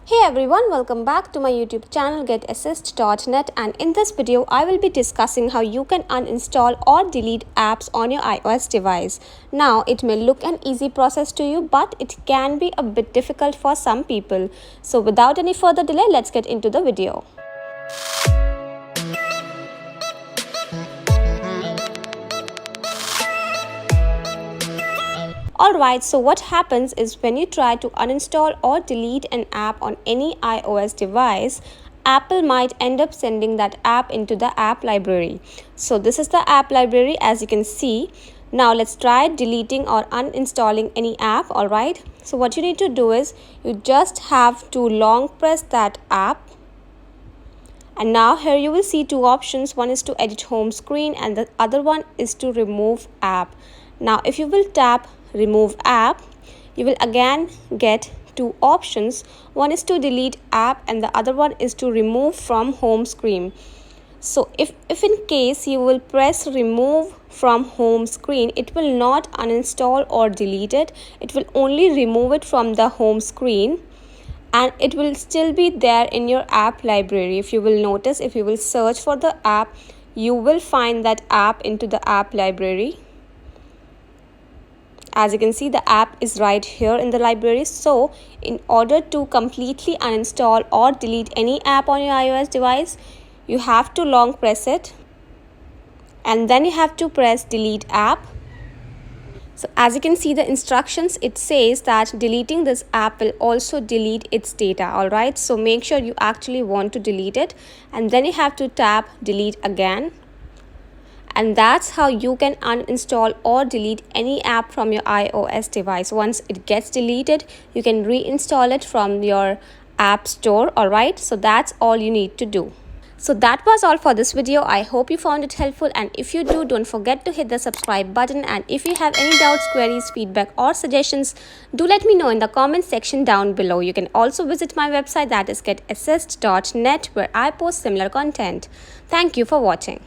Hey everyone, welcome back to my YouTube channel getassist.net, and in this video I will be discussing how you can uninstall or delete apps on your iOS device. Now it may look an easy process to you, but it can be a bit difficult for some people. So without any further delay, let's get into the video. Alright, so what happens is when you try to uninstall or delete an app on any iOS device, Apple might end up sending that app into the app library. So this is the app library, as you can see. Now let's try deleting or uninstalling any app. Alright, so what you need to do is you just have to long press that app. And now here you will see two options. One is to edit home screen and the other one is to remove app. Now if you will tap remove app, you will again get two options. One is to delete app and the other one is to remove from home screen. So if in case you will press remove from home screen, it will not uninstall or delete it. It will only remove it from the home screen, and it will still be there in your app library. If you will notice, if you will search for the app, you will find that app into the app library. As you can see, the app is right here in the library. So in order to completely uninstall or delete any app on your iOS device, you have to long press it and then you have to press delete app. So as you can see the instructions, it says that deleting this app will also delete its data. Alright, so make sure you actually want to delete it, and then you have to tap delete again. And that's how you can uninstall or delete any app from your iOS device. Once it gets deleted, you can reinstall it from your app store. Alright, so that's all you need to do. So that was all for this video. I hope you found it helpful, and if you do, don't forget to hit the subscribe button. And if you have any doubts, queries, feedback or suggestions, do let me know in the comment section down below. You can also visit my website, that is getassist.net, where I post similar content. Thank you for watching.